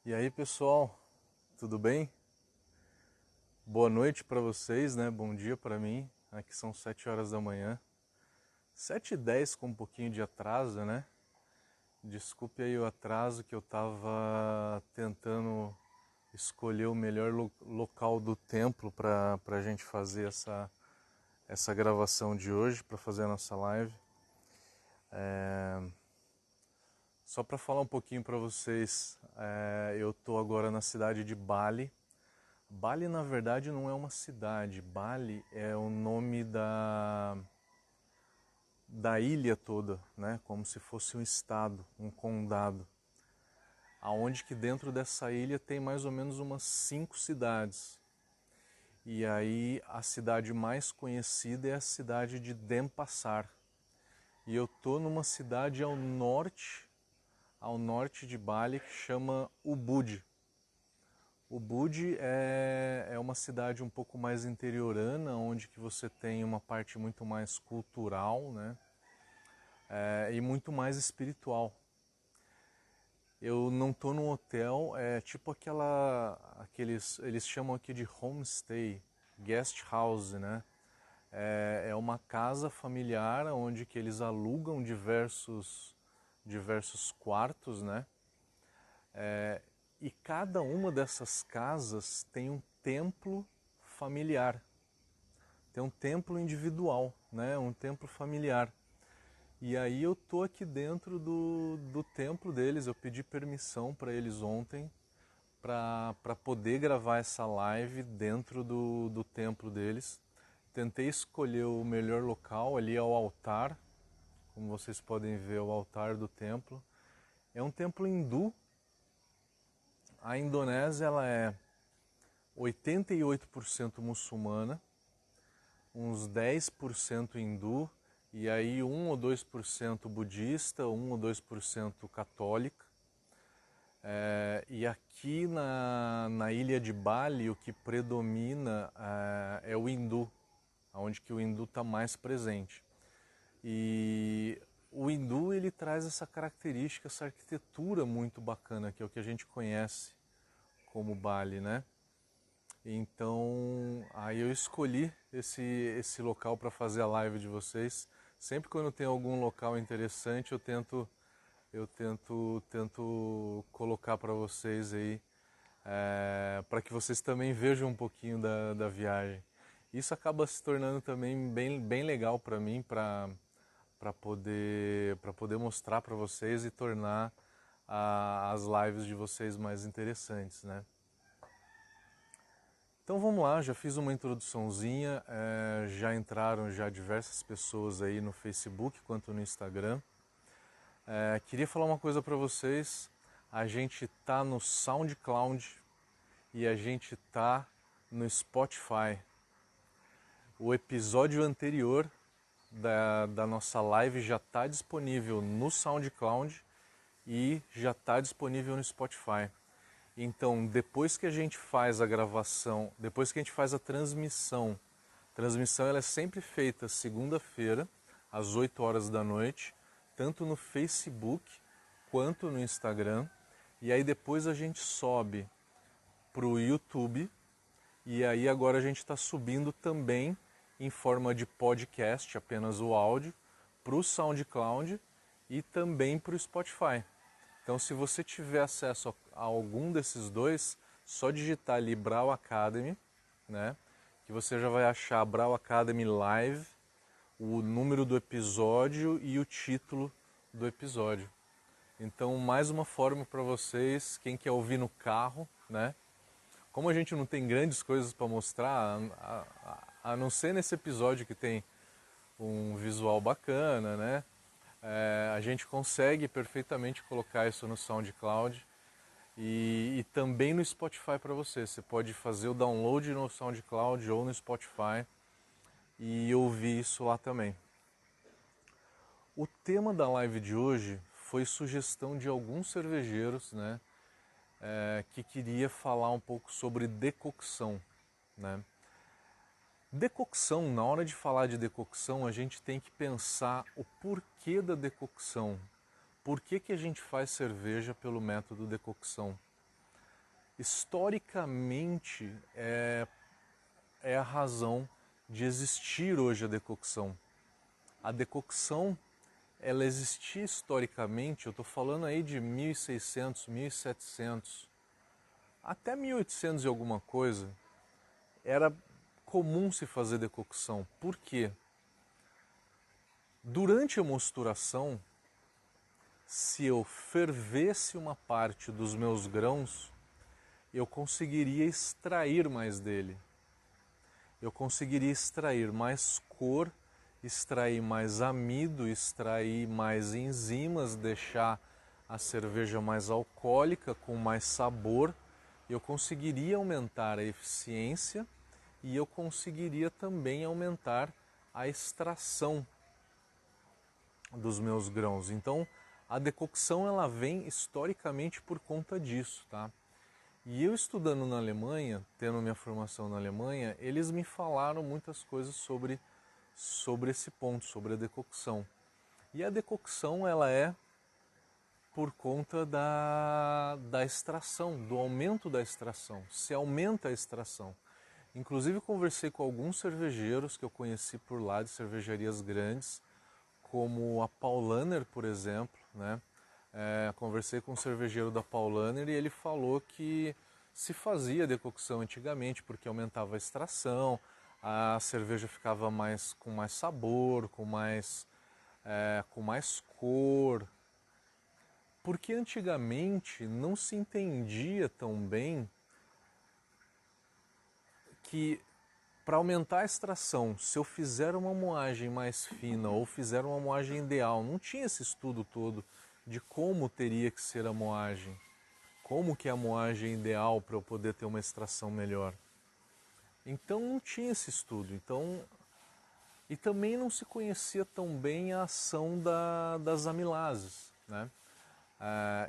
E aí, pessoal, tudo bem? Boa noite para vocês, né? Bom dia para mim. Aqui são 7 horas da manhã. 7h10 com um pouquinho de atraso, né? Desculpe aí o atraso que eu tava tentando escolher o melhor local do templo para a gente fazer essa gravação de hoje, para fazer a nossa live. Só para falar um pouquinho para vocês, eu tô agora na cidade de Bali. Bali, na verdade, não é uma cidade. Bali é o nome da ilha toda, né? Como se fosse um estado, um condado. Aonde que dentro dessa ilha tem mais ou menos umas 5 cidades. E aí a cidade mais conhecida é a cidade de Denpasar. E eu tô numa cidade ao norte de Bali, que chama Ubud. Ubud é uma cidade um pouco mais interiorana, onde que você tem uma parte muito mais cultural, né? E muito mais espiritual. Eu não estou num hotel, é tipo eles chamam aqui de homestay, guest house, né? É uma casa familiar onde que eles alugam diversos quartos, né? E cada uma dessas casas tem um templo familiar, tem um templo individual, né? Um templo familiar. E aí eu tô aqui dentro do templo deles, eu pedi permissão para eles ontem para poder gravar essa live dentro do templo deles. Tentei escolher o melhor local, ali ao altar, como vocês podem ver, o altar do templo. É um templo hindu. A Indonésia ela é 88% muçulmana, uns 10% hindu, e aí 1 ou 2% budista, 1 ou 2% católica. E aqui na ilha de Bali o que predomina é o hindu, onde que o hindu está mais presente. E o hindu ele traz essa característica, essa arquitetura muito bacana, que é o que a gente conhece como Bali, né? Então, aí eu escolhi esse local para fazer a live de vocês. Sempre quando tem algum local interessante, eu tento colocar para vocês aí, para que vocês também vejam um pouquinho da viagem. Isso acaba se tornando também bem legal para mim, para poder mostrar para vocês e tornar as lives de vocês mais interessantes, né? Então vamos lá, já fiz uma introduçãozinha, já entraram já diversas pessoas aí no Facebook quanto no Instagram. Queria falar uma coisa para vocês, a gente tá no SoundCloud e a gente tá no Spotify. O episódio anterior da nossa live já está disponível no SoundCloud e já está disponível no Spotify. Então, depois que a gente faz a gravação, depois que a gente faz a transmissão ela é sempre feita segunda-feira, às 8 horas da noite, tanto no Facebook quanto no Instagram. E aí depois a gente sobe para o YouTube. E aí agora a gente está subindo também em forma de podcast, apenas o áudio, para o SoundCloud e também para o Spotify. Então, se você tiver acesso a algum desses dois, só digitar ali Brau Academy, né? Que você já vai achar Brau Academy Live, o número do episódio e o título do episódio. Então, mais uma forma para vocês, quem quer ouvir no carro, né? Como a gente não tem grandes coisas para mostrar, a não ser nesse episódio que tem um visual bacana, né? A gente consegue perfeitamente colocar isso no SoundCloud e também no Spotify para você. Você pode fazer o download no SoundCloud ou no Spotify e ouvir isso lá também. O tema da live de hoje foi sugestão de alguns cervejeiros, né? Que queria falar um pouco sobre decocção, né? Decocção, na hora de falar de decocção, a gente tem que pensar o porquê da decocção. Por que a gente faz cerveja pelo método decocção? historicamente é a razão de existir hoje a decocção. A decocção, ela existia historicamente, eu estou falando aí de 1600, 1700, até 1800 e alguma coisa, era comum se fazer decocção. Por quê? Durante a mosturação, se eu fervesse uma parte dos meus grãos, eu conseguiria extrair mais dele. Eu conseguiria extrair mais cor, extrair mais amido, extrair mais enzimas, deixar a cerveja mais alcoólica, com mais sabor. Eu conseguiria aumentar a eficiência e eu conseguiria também aumentar a extração dos meus grãos. Então, a decocção ela vem historicamente por conta disso, tá? E eu estudando na Alemanha, tendo minha formação na Alemanha, eles me falaram muitas coisas sobre esse ponto, sobre a decocção. E a decocção ela é por conta da extração, do aumento da extração. Se aumenta a extração. Inclusive conversei com alguns cervejeiros que eu conheci por lá, de cervejarias grandes, como a Paulaner, por exemplo, né? Conversei com um cervejeiro da Paulaner e ele falou que se fazia decocção antigamente porque aumentava a extração, a cerveja ficava com mais sabor, com mais cor. Porque antigamente não se entendia tão bem que para aumentar a extração, se eu fizer uma moagem mais fina ou fizer uma moagem ideal, não tinha esse estudo todo de como teria que ser a moagem, como que é a moagem ideal para eu poder ter uma extração melhor. Então não tinha esse estudo. E também não se conhecia tão bem a ação das amilases, né?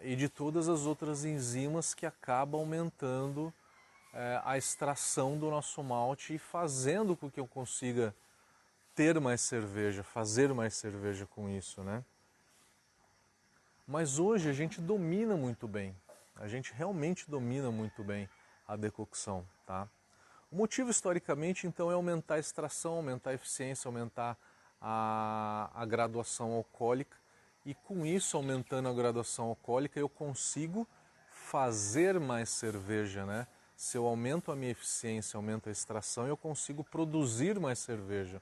E de todas as outras enzimas que acabam aumentando a extração do nosso malte e fazendo com que eu consiga ter mais cerveja, fazer mais cerveja com isso, né? Mas hoje a gente domina muito bem, a gente realmente domina muito bem a decocção, tá? O motivo historicamente então é aumentar a extração, aumentar a eficiência, aumentar a graduação alcoólica e com isso, aumentando a graduação alcoólica, eu consigo fazer mais cerveja, né? Se eu aumento a minha eficiência, aumento a extração, eu consigo produzir mais cerveja.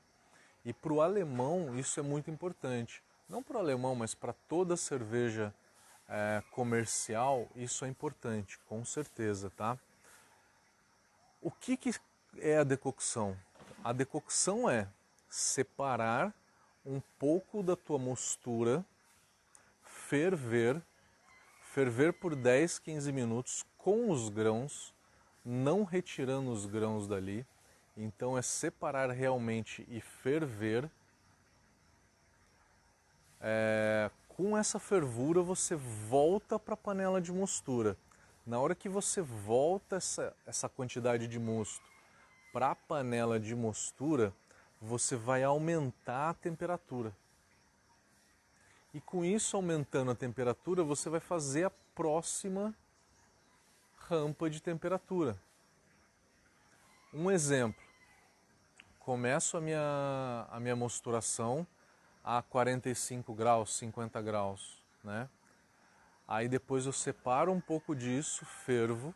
E para o alemão isso é muito importante. Não para o alemão, mas para toda cerveja comercial, isso é importante, com certeza, tá? O que é a decocção? A decocção é separar um pouco da tua mostura, ferver por 10, 15 minutos com os grãos, não retirando os grãos dali. Então é separar realmente e ferver. Com essa fervura você volta para a panela de mostura. Na hora que você volta essa quantidade de mosto para a panela de mostura, você vai aumentar a temperatura. E com isso, aumentando a temperatura, você vai fazer a próxima rampa de temperatura. Um exemplo, começo a minha mosturação a 45 graus, 50 graus, né? Aí depois eu separo um pouco disso, fervo,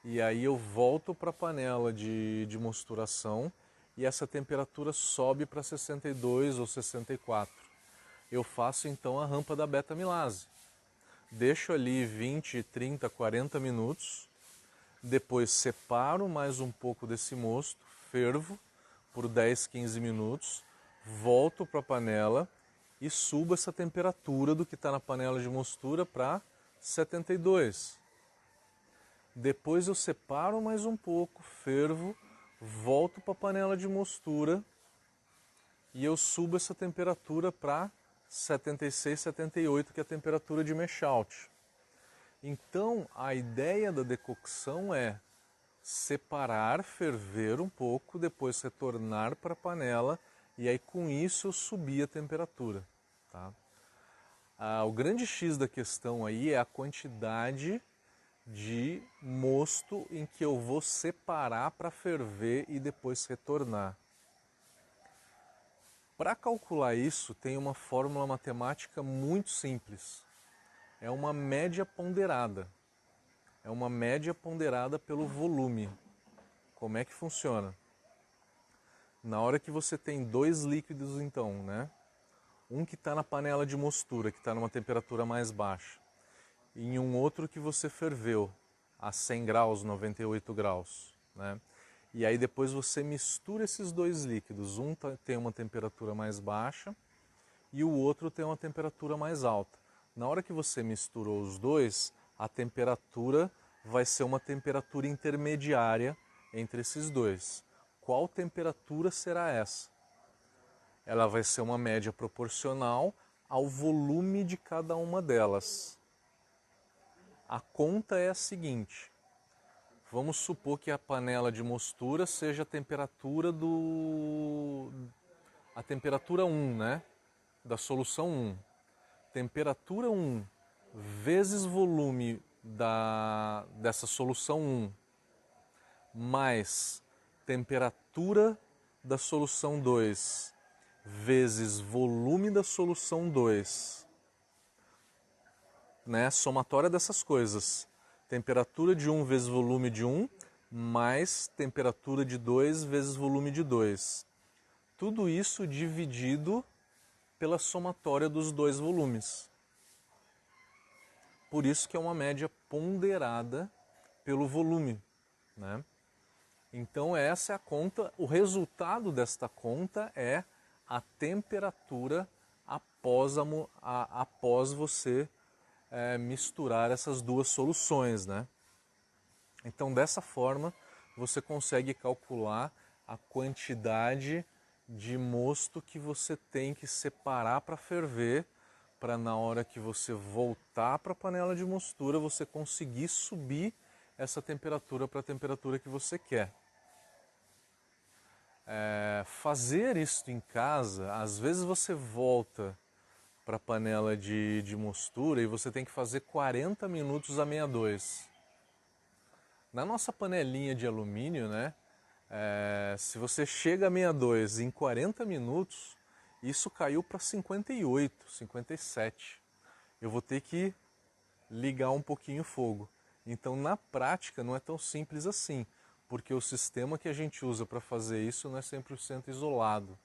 e aí eu volto para a panela de mosturação e essa temperatura sobe para 62 ou 64. Eu faço então a rampa da beta-amilase. Deixo ali 20, 30, 40 minutos, depois separo mais um pouco desse mosto, fervo por 10, 15 minutos, volto para a panela e subo essa temperatura do que está na panela de mostura para 72. Depois eu separo mais um pouco, fervo, volto para a panela de mostura e eu subo essa temperatura para 76, 78, que é a temperatura de mash-out. Então, a ideia da decocção é separar, ferver um pouco, depois retornar para a panela e aí com isso eu subir a temperatura. Tá? O grande X da questão aí é a quantidade de mosto em que eu vou separar para ferver e depois retornar. Para calcular isso, tem uma fórmula matemática muito simples. É uma média ponderada. É uma média ponderada pelo volume. Como é que funciona? Na hora que você tem dois líquidos, então, né? Um que está na panela de mostura, que está numa temperatura mais baixa, e um outro que você ferveu a 100 graus, 98 graus, né? E aí depois você mistura esses dois líquidos. Um tem uma temperatura mais baixa e o outro tem uma temperatura mais alta. Na hora que você misturou os dois, a temperatura vai ser uma temperatura intermediária entre esses dois. Qual temperatura será essa? Ela vai ser uma média proporcional ao volume de cada uma delas. A conta é a seguinte: vamos supor que a panela de mostura seja a temperatura a temperatura 1, né? Da solução 1. Temperatura 1 vezes volume dessa solução 1 mais temperatura da solução 2 vezes volume da solução 2, né? Somatória dessas coisas. Temperatura de 1 vezes volume de 1 mais temperatura de 2 vezes volume de 2. Tudo isso dividido pela somatória dos dois volumes. Por isso que é uma média ponderada pelo volume, né? Então essa é a conta, o resultado desta conta é a temperatura após você misturar essas duas soluções, né? Então dessa forma você consegue calcular a quantidade de mosto que você tem que separar para ferver, para na hora que você voltar para a panela de mostura você conseguir subir essa temperatura para a temperatura que você quer. Fazer isso em casa, às vezes você volta para a panela de mostura e você tem que fazer 40 minutos a 62. Na nossa panelinha de alumínio, né? Se você chega a 62 em 40 minutos, isso caiu para 58, 57. Eu vou ter que ligar um pouquinho o fogo. Então, na prática, não é tão simples assim, porque o sistema que a gente usa para fazer isso não é 100% isolado,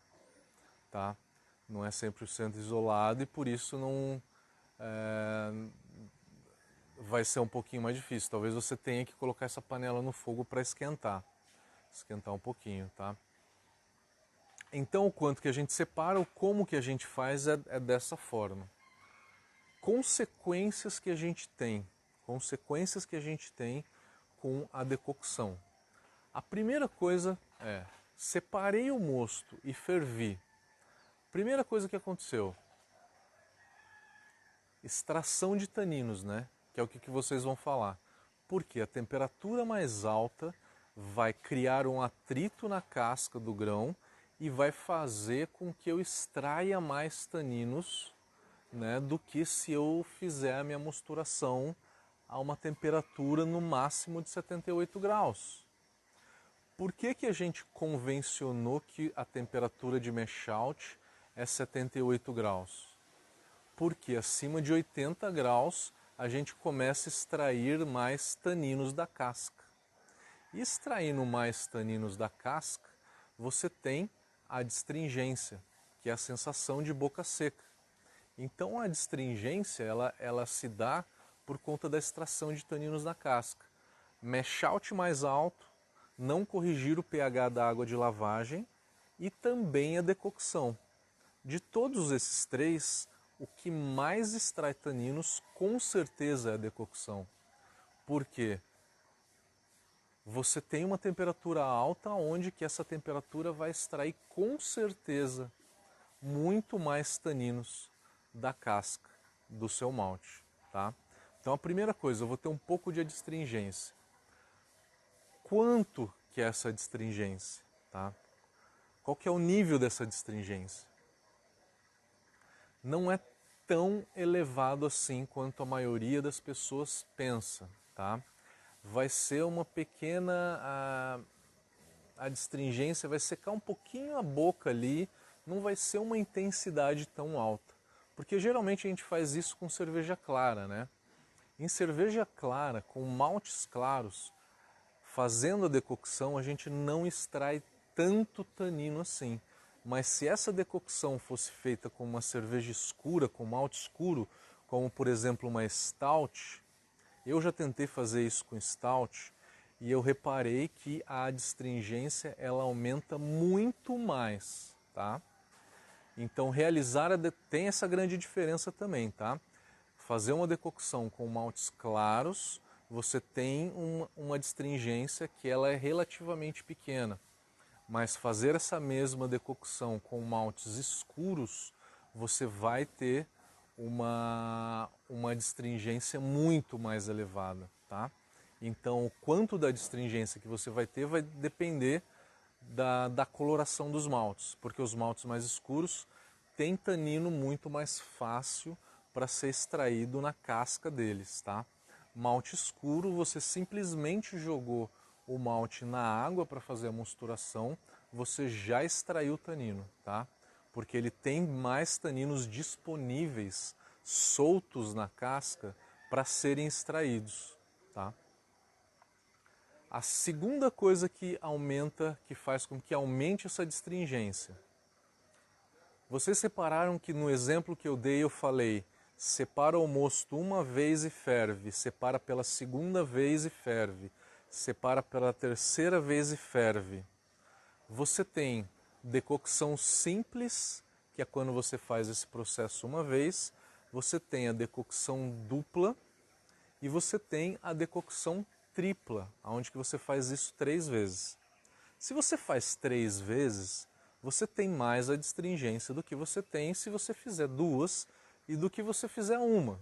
tá? Não é 100% isolado e por isso não vai ser um pouquinho mais difícil. Talvez você tenha que colocar essa panela no fogo para esquentar um pouquinho, tá? Então, o quanto que a gente separa, o como que a gente faz é dessa forma. Consequências que a gente tem com a decocção. A primeira coisa é, separei o mosto e fervi. Primeira coisa que aconteceu, extração de taninos, né? Que é o que vocês vão falar. Porque a temperatura mais alta vai criar um atrito na casca do grão e vai fazer com que eu extraia mais taninos, né, do que se eu fizer a minha mosturação a uma temperatura no máximo de 78 graus. Por que a gente convencionou que a temperatura de mash out é 78 graus? Porque acima de 80 graus a gente começa a extrair mais taninos da casca. E extraindo mais taninos da casca, você tem a adstringência, que é a sensação de boca seca. Então a adstringência ela se dá por conta da extração de taninos da casca. Mash out mais alto, não corrigir o pH da água de lavagem e também a decocção. De todos esses três, o que mais extrai taninos com certeza é a decocção. Por quê? Você tem uma temperatura alta onde que essa temperatura vai extrair com certeza muito mais taninos da casca do seu malte, tá? Então a primeira coisa, eu vou ter um pouco de adstringência. Quanto que é essa adstringência, tá? Qual que é o nível dessa adstringência? Não é tão elevado assim quanto a maioria das pessoas pensa, tá? vai ser uma pequena... a adstringência vai secar um pouquinho a boca ali, não vai ser uma intensidade tão alta. Porque geralmente a gente faz isso com cerveja clara, né? Em cerveja clara, com maltes claros, fazendo a decocção, a gente não extrai tanto tanino assim. Mas se essa decocção fosse feita com uma cerveja escura, com malte escuro, como por exemplo uma stout, eu já tentei fazer isso com stout e eu reparei que a adstringência ela aumenta muito mais, tá? Então tem essa grande diferença também, tá? Fazer uma decocção com maltes claros, você tem uma adstringência que ela é relativamente pequena. Mas fazer essa mesma decocção com maltes escuros, você vai ter uma adstringência muito mais elevada, tá? Então, o quanto da adstringência que você vai ter vai depender da coloração dos maltes, porque os maltes mais escuros têm tanino muito mais fácil para ser extraído na casca deles, tá? Malte escuro, você simplesmente jogou o malte na água para fazer a mosturação, você já extraiu o tanino, tá? Porque ele tem mais taninos disponíveis, soltos na casca, para serem extraídos, tá? A segunda coisa que faz com que aumente essa adstringência. Vocês repararam que no exemplo que eu dei eu falei, separa o mosto uma vez e ferve, separa pela segunda vez e ferve, separa pela terceira vez e ferve. Você tem decocção simples, que é quando você faz esse processo uma vez, você tem a decocção dupla e você tem a decocção tripla, onde que você faz isso 3 vezes. Se você faz 3 vezes, você tem mais adstringência do que você tem se você fizer 2 e do que você fizer 1.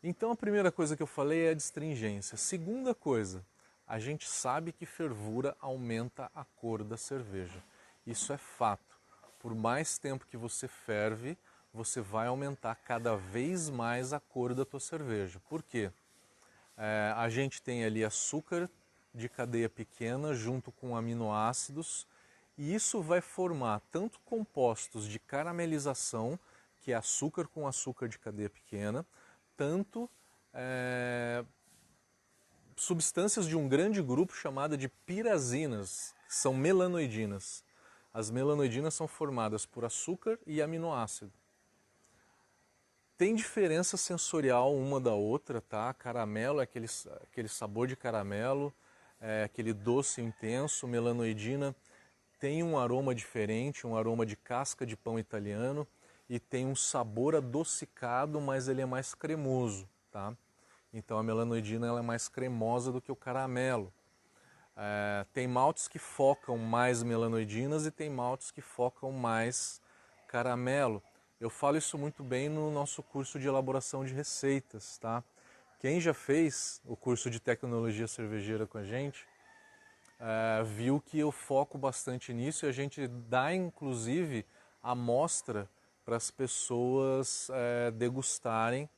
Então a primeira coisa que eu falei é a adstringência. Segunda coisa, a gente sabe que fervura aumenta a cor da cerveja. Isso é fato. Por mais tempo que você ferve, você vai aumentar cada vez mais a cor da tua cerveja. Por quê? A gente tem ali açúcar de cadeia pequena junto com aminoácidos e isso vai formar tanto compostos de caramelização, que é açúcar com açúcar de cadeia pequena, tanto substâncias de um grande grupo chamada de pirazinas, que são melanoidinas. As melanoidinas são formadas por açúcar e aminoácido. Tem diferença sensorial uma da outra, tá? Caramelo é aquele sabor de caramelo, aquele doce intenso, melanoidina tem um aroma diferente, um aroma de casca de pão italiano e tem um sabor adocicado, mas ele é mais cremoso, tá? Então a melanoidina ela é mais cremosa do que o caramelo. Tem maltes que focam mais melanoidinas e tem maltes que focam mais caramelo. Eu falo isso muito bem no nosso curso de elaboração de receitas, tá? Quem já fez o curso de tecnologia cervejeira com a gente, viu que eu foco bastante nisso e a gente dá inclusive amostra para as pessoas degustarem,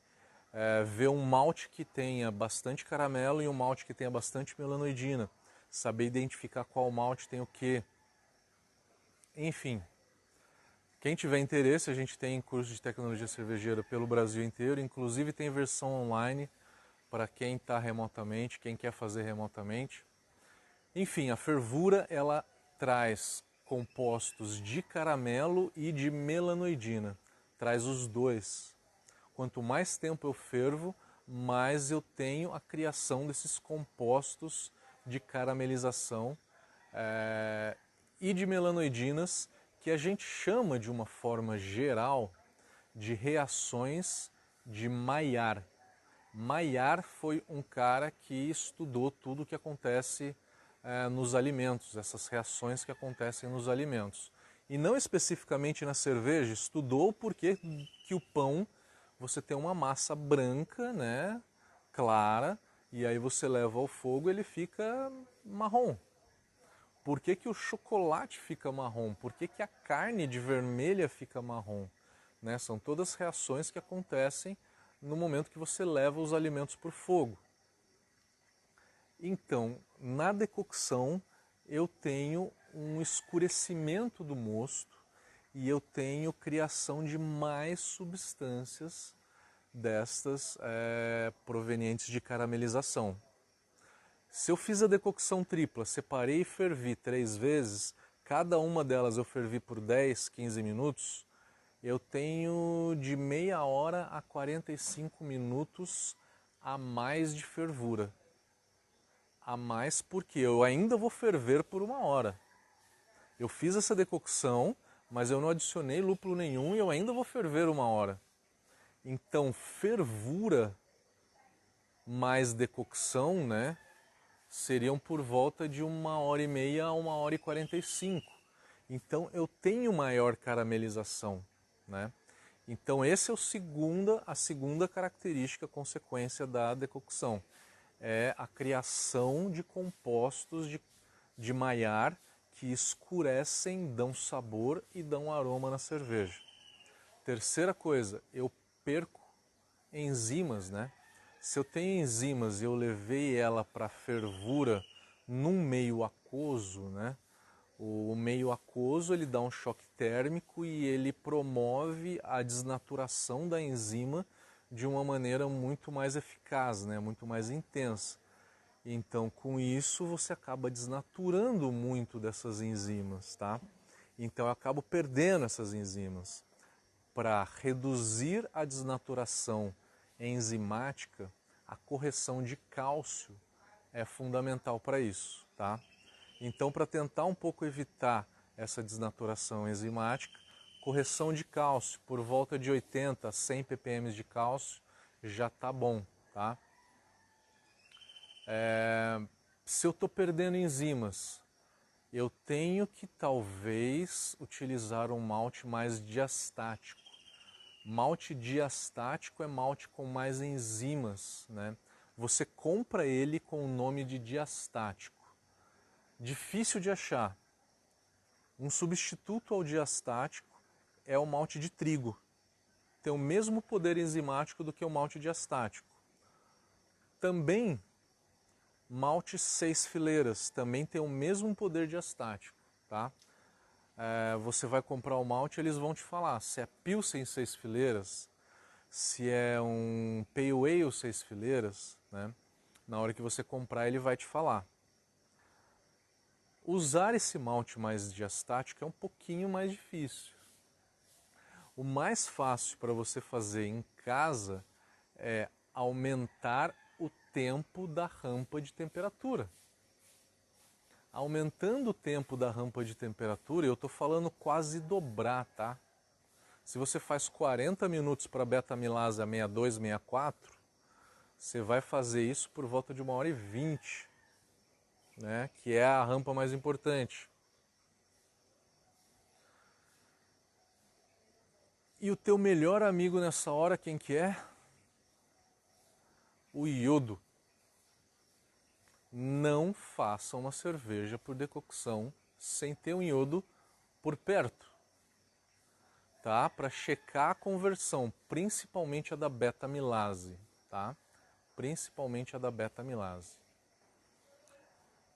ver um malte que tenha bastante caramelo e um malte que tenha bastante melanoidina, saber identificar qual malte tem o quê. Enfim, quem tiver interesse, a gente tem curso de tecnologia cervejeira pelo Brasil inteiro, inclusive tem versão online para quem está remotamente, quem quer fazer remotamente. Enfim, a fervura ela traz compostos de caramelo e de melanoidina, traz os dois. Quanto mais tempo eu fervo, mais eu tenho a criação desses compostos de caramelização e de melanoidinas, que a gente chama de uma forma geral de reações de Maillard. Maillard foi um cara que estudou tudo o que acontece nos alimentos, essas reações que acontecem nos alimentos. E não especificamente na cerveja, estudou porque que o pão, você tem uma massa branca, né, clara, e aí você leva ao fogo e ele fica marrom. Por que que o chocolate fica marrom? Por que que a carne de vermelha fica marrom? Né? São todas reações que acontecem no momento que você leva os alimentos para o fogo. Então, na decocção, eu tenho um escurecimento do mosto e eu tenho criação de mais substâncias destas provenientes de caramelização. Se eu fiz a decocção tripla, separei e fervi 3 vezes, cada uma delas eu fervi por 10, 15 minutos, eu tenho de meia hora a 45 minutos a mais de fervura. A mais porque eu ainda vou ferver por 1 hora. Eu fiz essa decocção, mas eu não adicionei lúpulo nenhum e eu ainda vou ferver 1 hora. Então, fervura mais decocção, né, seriam por volta de 1h30 a 1h45. Então, eu tenho maior caramelização, né? Então, essa é a segunda característica, consequência da decocção. É a criação de compostos de Maillard que escurecem, dão sabor e dão aroma na cerveja. Terceira coisa, eu perco enzimas, né? Se eu tenho enzimas e eu levei ela para fervura num meio aquoso, né? O meio aquoso ele dá um choque térmico e ele promove a desnaturação da enzima de uma maneira muito mais eficaz, né? Muito mais intensa. Então, com isso, você acaba desnaturando muito dessas enzimas, tá? Então, eu acabo perdendo essas enzimas. Para reduzir a desnaturação enzimática, a correção de cálcio é fundamental para isso, tá? Então, para tentar um pouco evitar essa desnaturação enzimática, correção de cálcio por volta de 80 a 100 ppm de cálcio já tá bom, tá? Se eu estou perdendo enzimas, eu tenho que talvez utilizar um malte mais diastático. Malte diastático é malte com mais enzimas, né? Você compra ele com o nome de diastático. Difícil de achar. Um substituto ao diastático é o malte de trigo. Tem o mesmo poder enzimático do que o malte diastático. Também malte 6 fileiras, também tem o mesmo poder diastático, tá? Você vai comprar o malte, eles vão te falar se é Pilsen 6 fileiras, se é um Pale Ale 6 fileiras, né? Na hora que você comprar ele vai te falar. Usar esse malte mais diastático é um pouquinho mais difícil. O mais fácil para você fazer em casa é aumentar o tempo da rampa de temperatura. Aumentando o tempo da rampa de temperatura, eu estou falando quase dobrar, tá? Se você faz 40 minutos para beta-amilase a 62, 64, você vai fazer isso por volta de 1h20, né? Que é a rampa mais importante. E o teu melhor amigo nessa hora, quem que é? O iodo. Não faça uma cerveja por decocção sem ter um iodo por perto, tá? Para checar a conversão, principalmente a da beta-amilase, tá? Principalmente a da beta-amilase.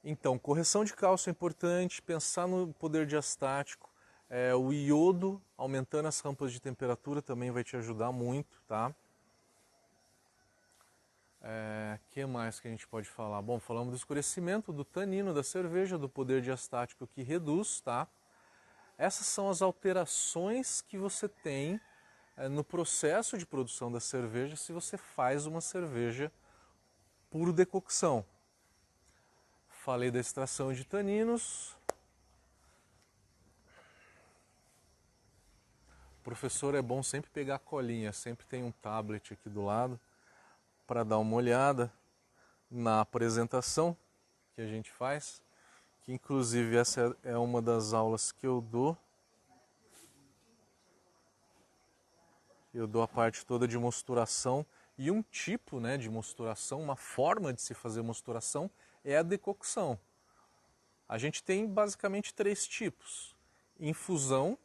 Então, correção de cálcio é importante, pensar no poder diastático, o iodo aumentando as rampas de temperatura também vai te ajudar muito, tá? Que mais que a gente pode falar? Bom, falamos do escurecimento, do tanino da cerveja, do poder diastático que reduz, tá? Essas são as alterações que você tem no processo de produção da cerveja se você faz uma cerveja por decocção. Falei da extração de taninos. Professor, é bom sempre pegar a colinha, sempre tem um tablet aqui do lado para dar uma olhada na apresentação que a gente faz, que inclusive essa é uma das aulas que eu dou. Eu dou a parte toda de mosturação e um tipo, né, de mosturação, uma forma de se fazer mosturação é a decocção. A gente tem basicamente 3 tipos. Infusão,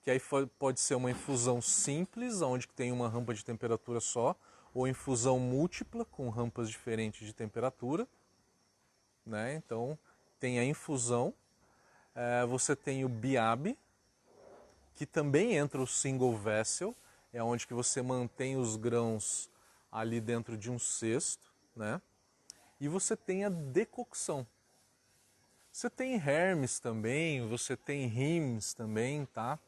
que aí pode ser uma infusão simples, onde tem uma rampa de temperatura só, ou infusão múltipla, com rampas diferentes de temperatura, né? Então, tem a infusão. Você tem o BIAB, que também entra o single vessel, é onde que você mantém os grãos ali dentro de um cesto, né? E você tem a decocção. Você tem Hermes também, você tem Rims também, tá?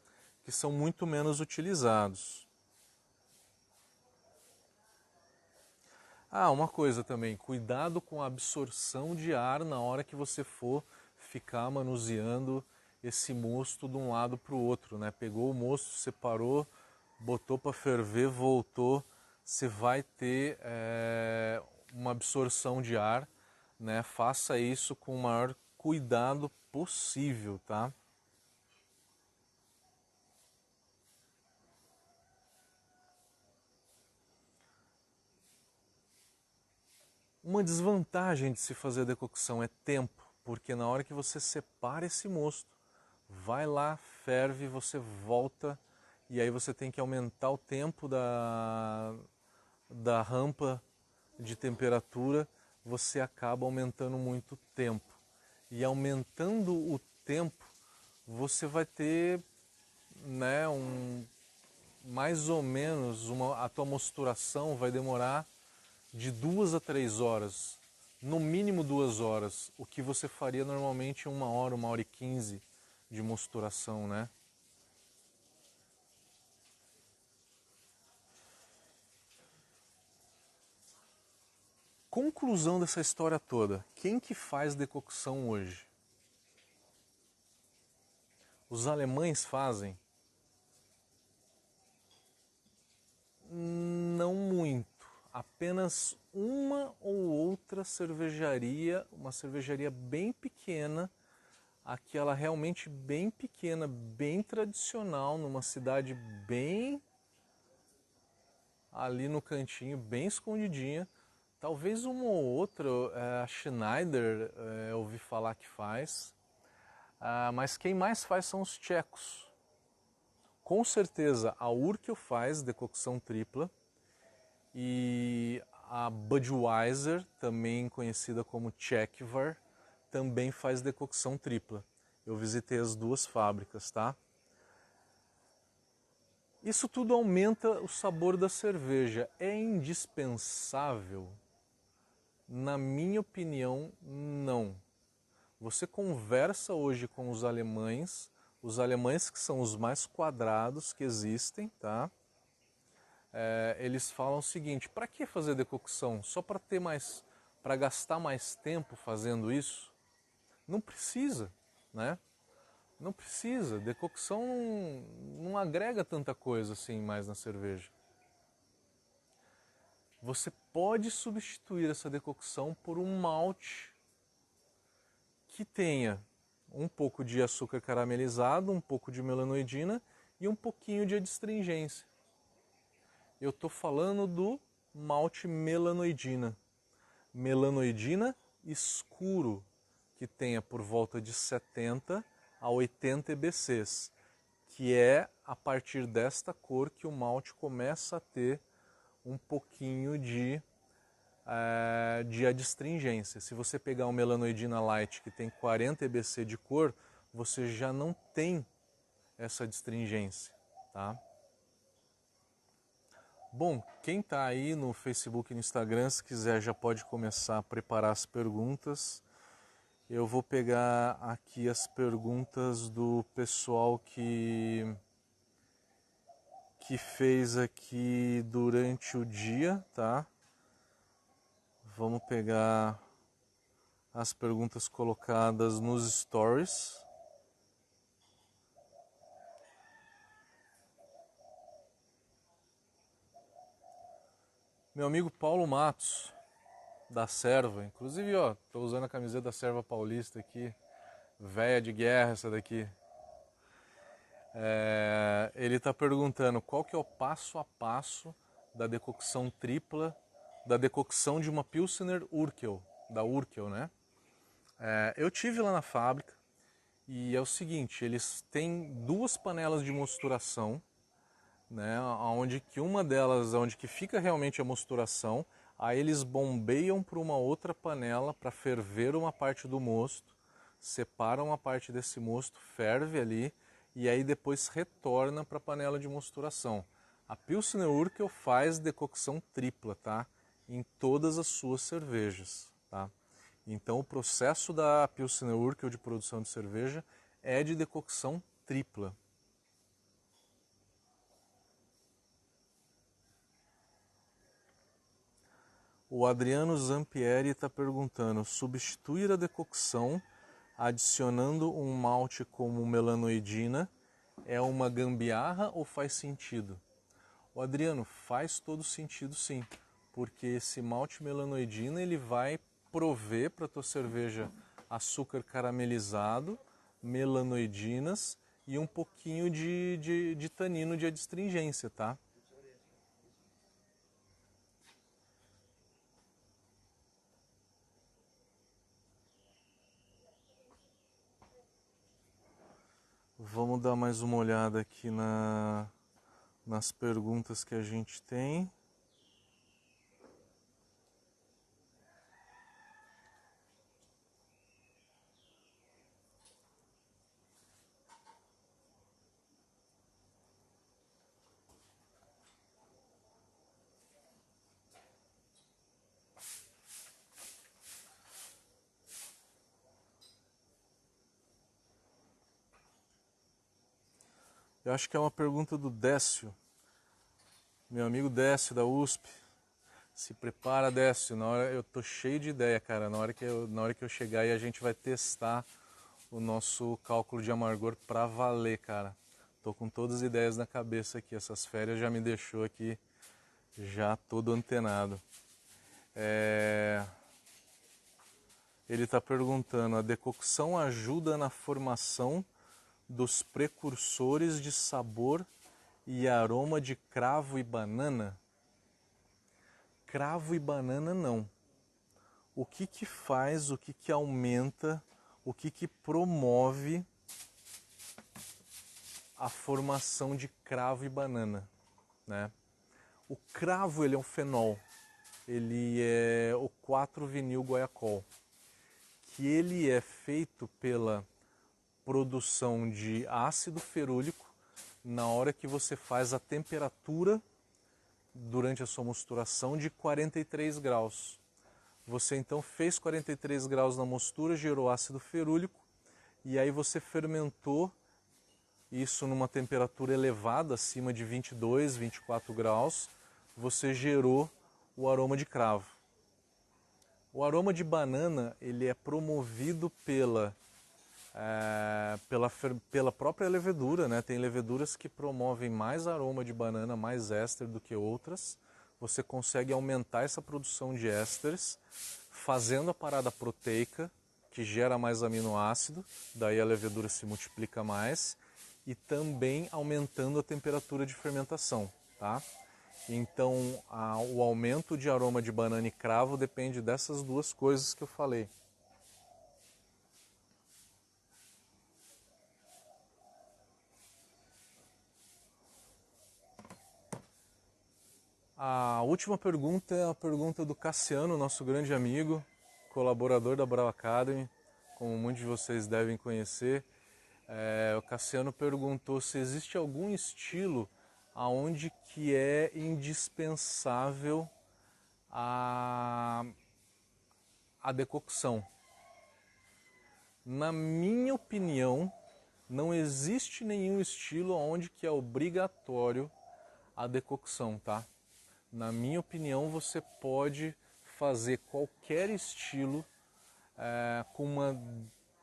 Que são muito menos utilizados. Uma coisa também, cuidado com a absorção de ar na hora que você for ficar manuseando esse mosto de um lado para o outro, né? Pegou o mosto, separou, botou para ferver, voltou, você vai ter uma absorção de ar, né? Faça isso com o maior cuidado possível, tá? Uma desvantagem de se fazer a decocção é tempo, porque na hora que você separa esse mosto, vai lá, ferve, você volta e aí você tem que aumentar o tempo da rampa de temperatura, você acaba aumentando muito o tempo. E aumentando o tempo, você vai ter, né, mais ou menos, a tua mosturação vai demorar de 2 a 3 horas, no mínimo 2 horas, o que você faria normalmente em 1 hora, 1 hora e 15 de mosturação, né? Conclusão dessa história toda, quem que faz decocção hoje? Os alemães fazem? Não muito. Apenas uma ou outra cervejaria, uma cervejaria bem pequena, aquela realmente bem pequena, bem tradicional, numa cidade bem ali no cantinho, bem escondidinha. Talvez uma ou outra, a Schneider, eu ouvi falar que faz. Mas quem mais faz são os tchecos. Com certeza a Urquell faz decocção tripla e a Budweiser, também conhecida como Czechvar, também faz decocção tripla. Eu visitei as duas fábricas, tá? Isso tudo aumenta o sabor da cerveja. É indispensável? Na minha opinião, não. Você conversa hoje com os alemães que são os mais quadrados que existem, tá? Eles falam o seguinte: para que fazer decocção? Só para ter mais, para gastar mais tempo fazendo isso? Não precisa, né? Não precisa. Decocção não agrega tanta coisa assim mais na cerveja. Você pode substituir essa decocção por um malte que tenha um pouco de açúcar caramelizado, um pouco de melanoidina e um pouquinho de adstringência. Eu estou falando do malte melanoidina. Melanoidina escuro, que tenha por volta de 70 a 80 EBCs, que é a partir desta cor que o malte começa a ter um pouquinho de adstringência. Se você pegar um melanoidina light que tem 40 EBC de cor, você já não tem essa adstringência, tá? Bom, quem está aí no Facebook e no Instagram, se quiser já pode começar a preparar as perguntas. Eu vou pegar aqui as perguntas do pessoal que fez aqui durante o dia, tá? Vamos pegar as perguntas colocadas nos stories. Meu amigo Paulo Matos, da Serva, inclusive, ó, tô usando a camiseta da Serva Paulista aqui, véia de guerra essa daqui. Ele está perguntando qual que é o passo a passo da decocção tripla, da decocção de uma Pilsner Urquell, da Urquell, né? Eu tive lá na fábrica E é o seguinte, eles têm duas panelas de mosturação, né, onde que uma delas, onde que fica realmente a mosturação, aí eles bombeiam para uma outra panela para ferver uma parte do mosto, separam a parte desse mosto, ferve ali e aí depois retorna para a panela de mosturação. A Pilsner Urquell faz decocção tripla, tá? Em todas as suas cervejas, tá? Então o processo da Pilsner Urquell de produção de cerveja é de decocção tripla. O Adriano Zampieri está perguntando, substituir a decocção adicionando um malte como melanoidina é uma gambiarra ou faz sentido? O Adriano, faz todo sentido sim, porque esse malte melanoidina ele vai prover para a tua cerveja açúcar caramelizado, melanoidinas e um pouquinho de tanino de adstringência, tá? Vamos dar mais uma olhada aqui nas perguntas que a gente tem. Eu acho que é uma pergunta do Décio, meu amigo Décio da USP. Se prepara, Décio, eu tô cheio de ideia, cara. Na hora que eu chegar aí a gente vai testar o nosso cálculo de amargor pra valer, cara. Tô com todas as ideias na cabeça aqui. Essas férias já me deixou aqui já todo antenado. Ele está perguntando, a decocção ajuda na formação dos precursores de sabor e aroma de cravo e banana? Cravo e banana não. O que que faz, o que que aumenta, o que que promove a formação de cravo e banana, né? O cravo ele é um fenol, ele é o 4-vinil guaiacol, que ele é feito pela produção de ácido ferúlico na hora que você faz a temperatura durante a sua mosturação de 43 graus. Você então fez 43 graus na mostura, gerou ácido ferúlico e aí você fermentou isso numa temperatura elevada, acima de 22, 24 graus, você gerou o aroma de cravo. O aroma de banana ele é promovido pela própria levedura, né? Tem leveduras que promovem mais aroma de banana, mais éster do que outras. Você consegue aumentar essa produção de ésteres fazendo a parada proteica, que gera mais aminoácido, daí a levedura se multiplica mais, e também aumentando a temperatura de fermentação, tá? Então, o aumento de aroma de banana e cravo depende dessas duas coisas que eu falei. A última pergunta é a pergunta do Cassiano, nosso grande amigo, colaborador da Brau Academy, como muitos de vocês devem conhecer. O Cassiano perguntou se existe algum estilo aonde que é indispensável a decocção. Na minha opinião, não existe nenhum estilo onde que é obrigatório a decocção, tá? Na minha opinião, você pode fazer qualquer estilo com uma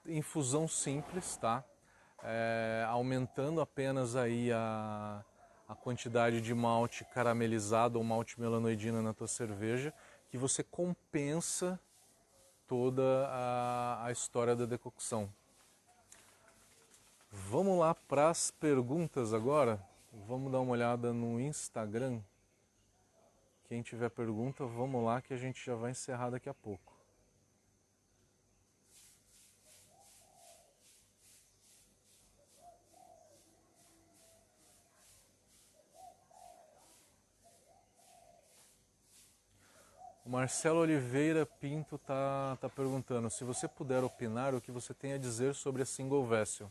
infusão simples, tá? Aumentando apenas aí a quantidade de malte caramelizado ou malte melanoidina na tua cerveja, que você compensa toda a história da decocção. Vamos lá para as perguntas agora. Vamos dar uma olhada no Instagram. Quem tiver pergunta, vamos lá que a gente já vai encerrar daqui a pouco. O Marcelo Oliveira Pinto tá perguntando se você puder opinar o que você tem a dizer sobre a Single Vessel.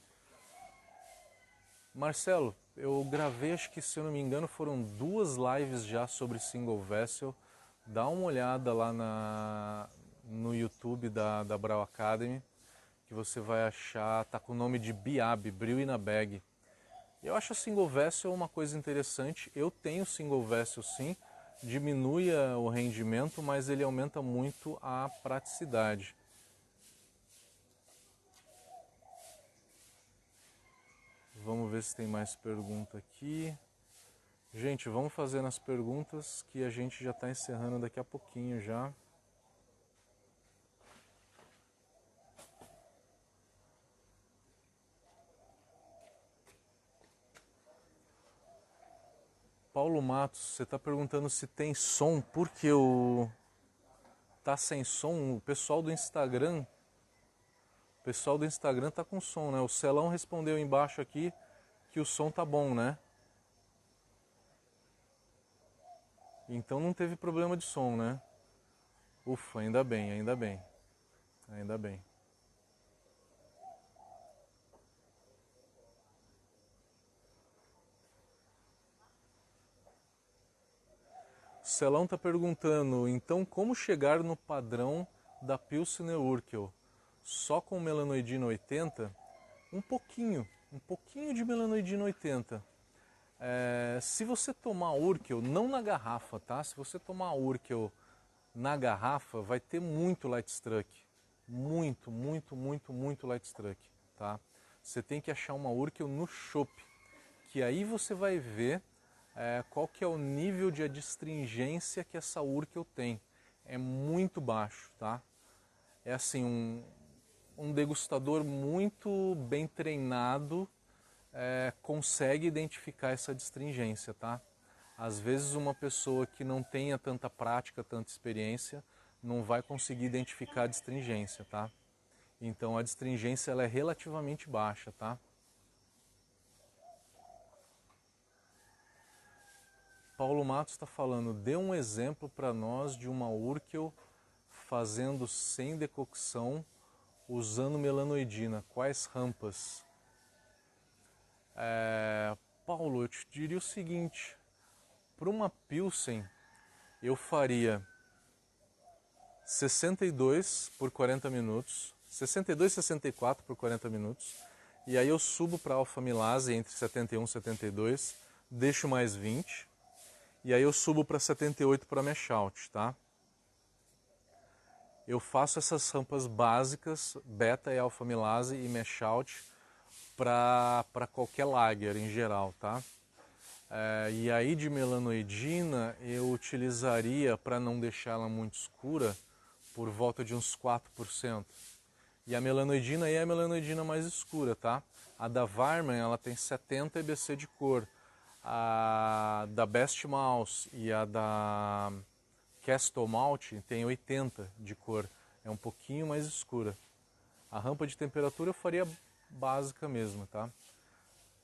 Marcelo, eu gravei, acho que se eu não me engano, foram 2 lives já sobre Single Vessel. Dá uma olhada lá no YouTube da Brau Academy, que você vai achar, tá com o nome de Biab, Brew in a Bag. Eu acho a Single Vessel uma coisa interessante. Eu tenho Single Vessel sim, diminui o rendimento, mas ele aumenta muito a praticidade. Vamos ver se tem mais pergunta aqui. Gente, vamos fazendo as perguntas que a gente já está encerrando daqui a pouquinho já. Paulo Matos, você está perguntando se tem som, porque tá sem som. O pessoal do Instagram tá com som, né? O Celão respondeu embaixo aqui que o som tá bom, né? Então não teve problema de som, né? Ufa, ainda bem, ainda bem. Ainda bem. O Celão está perguntando, então como chegar no padrão da Pilsner Urquell? Só com melanoidina 80? Um pouquinho de melanoidina 80. Se você tomar Urquell, não na garrafa, tá? Se você tomar Urquell na garrafa, vai ter muito light struck. Muito light struck, tá? Você tem que achar uma Urquell no chopp, que aí você vai ver qual que é o nível de adstringência que essa Urquell tem. É muito baixo, tá? É assim, um degustador muito bem treinado consegue identificar essa adstringência, tá? Às vezes uma pessoa que não tenha tanta prática, tanta experiência, não vai conseguir identificar a adstringência, tá? Então a adstringência ela é relativamente baixa, tá? Paulo Matos está falando, dê um exemplo para nós de uma Urquell fazendo sem decocção, usando melanoidina. Quais rampas? Paulo, eu te diria o seguinte, para uma Pilsen eu faria 62 por 40 minutos, 62, 64 por 40 minutos, e aí eu subo para alfa milase entre 71 e 72, deixo mais 20, e aí eu subo para 78 para mash out, tá? Eu faço essas rampas básicas, beta e alfa milase e mash out, para qualquer lager em geral, tá? E aí de melanoidina eu utilizaria, para não deixar ela muito escura, por volta de uns 4%. E a melanoidina aí é a melanoidina mais escura, tá? A da Varman ela tem 70 EBC de cor. A da Best Mouse e a da Castle Malt tem 80 de cor. É um pouquinho mais escura. A rampa de temperatura eu faria básica mesmo, tá?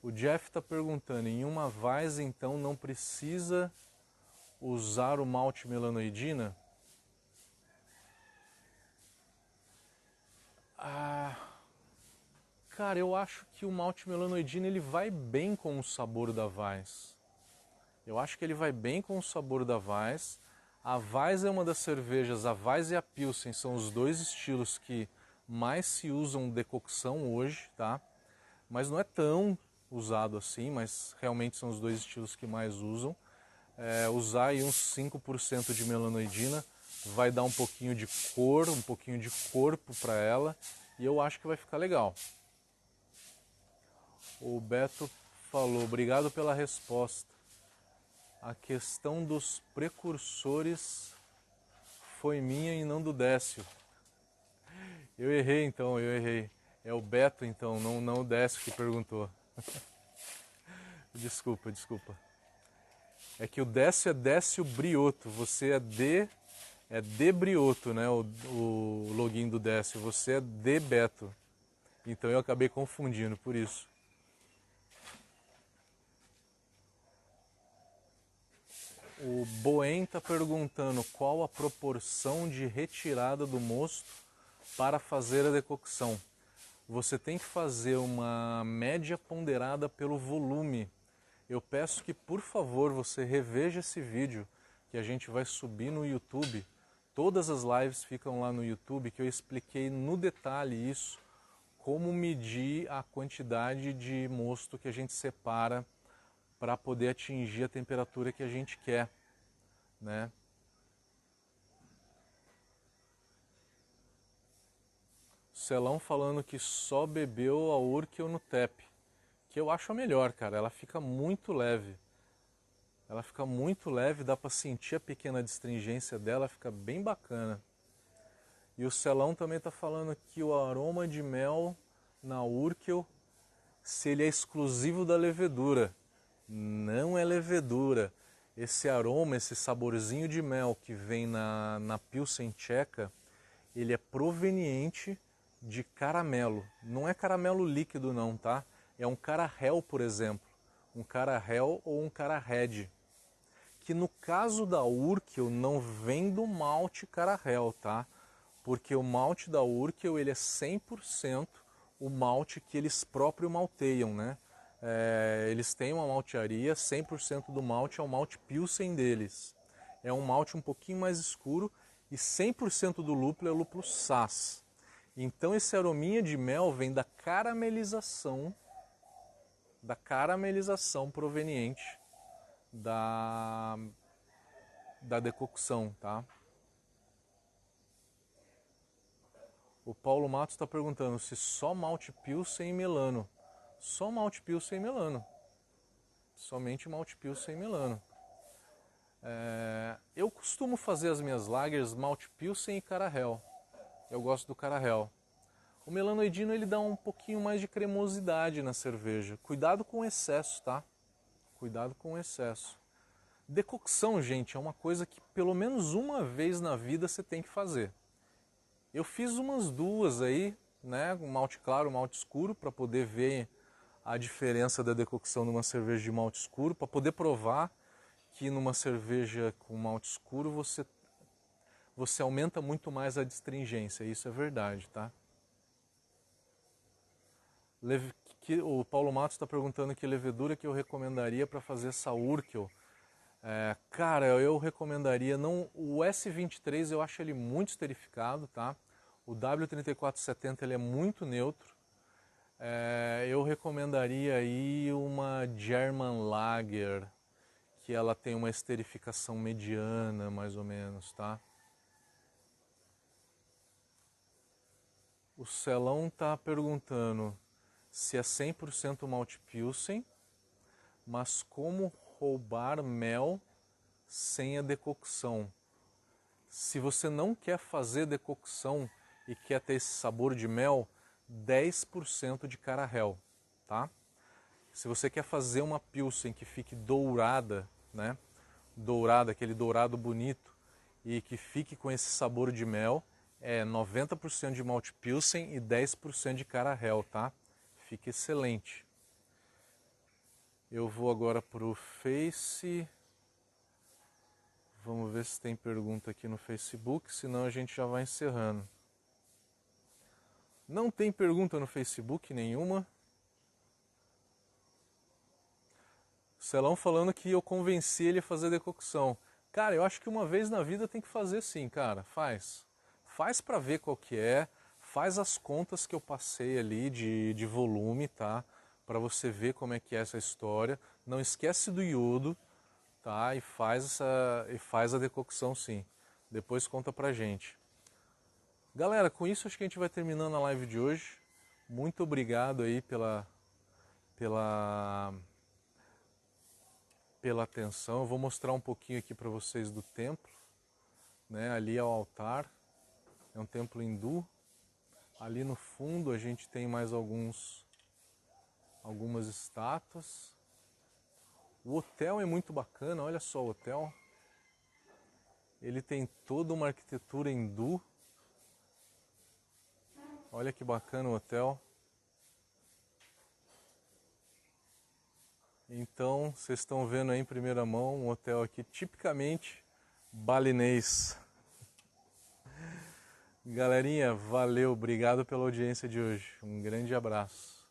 O Jeff está perguntando, em uma Weiss então não precisa usar o malte melanoidina? Cara, eu acho que o malte melanoidina ele vai bem com o sabor da Weiss. Eu acho que ele vai bem com o sabor da Weiss. A Weiss é uma das cervejas, a Weiss e a Pilsen são os dois estilos que mais se usam decocção hoje, tá? Mas não é tão usado assim, mas realmente são os dois estilos que mais usam. Usar aí uns 5% de melanoidina vai dar um pouquinho de cor, um pouquinho de corpo para ela e eu acho que vai ficar legal. O Beto falou, obrigado pela resposta. A questão dos precursores foi minha e não do Décio. Eu errei então, eu errei. É o Beto então, não o Décio que perguntou. Desculpa. É que o Décio é Décio Brioto, você é de Brioto, né? O login do Décio, você é de Beto. Então eu acabei confundindo, por isso. O Boen está perguntando qual a proporção de retirada do mosto para fazer a decocção. Você tem que fazer uma média ponderada pelo volume. Eu peço que, por favor, você reveja esse vídeo que a gente vai subir no YouTube. Todas as lives ficam lá no YouTube, que eu expliquei no detalhe isso, como medir a quantidade de mosto que a gente separa para poder atingir a temperatura que a gente quer, né? Celão falando que só bebeu a Urkel no TEP, que eu acho a melhor, cara. Ela fica muito leve. Ela fica muito leve, dá para sentir a pequena astringência dela, fica bem bacana. E o Celão também está falando que o aroma de mel na Urkel, se ele é exclusivo da levedura. Não é levedura. Esse aroma, esse saborzinho de mel que vem na Pilsen tcheca, ele é proveniente de caramelo. Não é caramelo líquido não, tá? É um carahel, por exemplo. Um carahel ou um carahedge. Que no caso da Urkel não vem do malte carahel, tá? Porque o malte da Urkel ele é 100% o malte que eles próprios malteiam, né? Eles têm uma maltearia, 100% do malte é o malte Pilsen deles. É um malte um pouquinho mais escuro e 100% do lúpulo é lúpulo Saaz. Então esse arominha de mel vem da caramelização proveniente da decocção, tá? O Paulo Matos está perguntando se só malte Pilsen e melano. Só malte Pilsen e melano. Somente malte Pilsen e melano. Eu costumo fazer as minhas lagers malte Pilsen e carahel. Eu gosto do carahel. O melanoidino ele dá um pouquinho mais de cremosidade na cerveja. Cuidado com o excesso, tá? Cuidado com o excesso. Decocção, gente, é uma coisa que pelo menos uma vez na vida você tem que fazer. Eu fiz umas duas aí, né? Um malte claro, um malte escuro, para poder ver a diferença da decocção numa cerveja de malte escuro, para poder provar que numa cerveja com malte escuro você aumenta muito mais a astringência. Isso é verdade, tá? O Paulo Matos está perguntando que levedura que eu recomendaria para fazer essa Urkel. Cara, eu recomendaria, não, o S23 eu acho ele muito esterificado, tá? O W3470 ele é muito neutro. Eu recomendaria aí uma German Lager, que ela tem uma esterificação mediana, mais ou menos, tá? O Celão tá perguntando se é 100% malte Pilsen, mas como roubar mel sem a decocção. Se você não quer fazer decocção e quer ter esse sabor de mel, 10% de carahel, tá? Se você quer fazer uma Pilsen que fique dourada, né? Dourada, aquele dourado bonito, e que fique com esse sabor de mel, é 90% de malte Pilsen e 10% de carahel, tá? Fica excelente. Eu vou agora para o Face. Vamos ver se tem pergunta aqui no Facebook, senão a gente já vai encerrando. Não tem pergunta no Facebook nenhuma. Celão falando que eu convenci ele a fazer decocção. Cara, eu acho que uma vez na vida tem que fazer sim, cara. Faz. Faz para ver qual que é. Faz as contas que eu passei ali de volume, tá? Para você ver como é que é essa história. Não esquece do iodo, tá? E faz a decocção sim. Depois conta pra gente. Galera, com isso acho que a gente vai terminando a live de hoje. Muito obrigado aí pela atenção. Eu vou mostrar um pouquinho aqui para vocês do templo, né? Ali é o altar, é um templo hindu. Ali no fundo a gente tem mais algumas estátuas. O hotel é muito bacana, olha só o hotel. Ele tem toda uma arquitetura hindu. Olha que bacana o hotel. Então, vocês estão vendo aí em primeira mão um hotel aqui tipicamente balinês. Galerinha, valeu, obrigado pela audiência de hoje. Um grande abraço.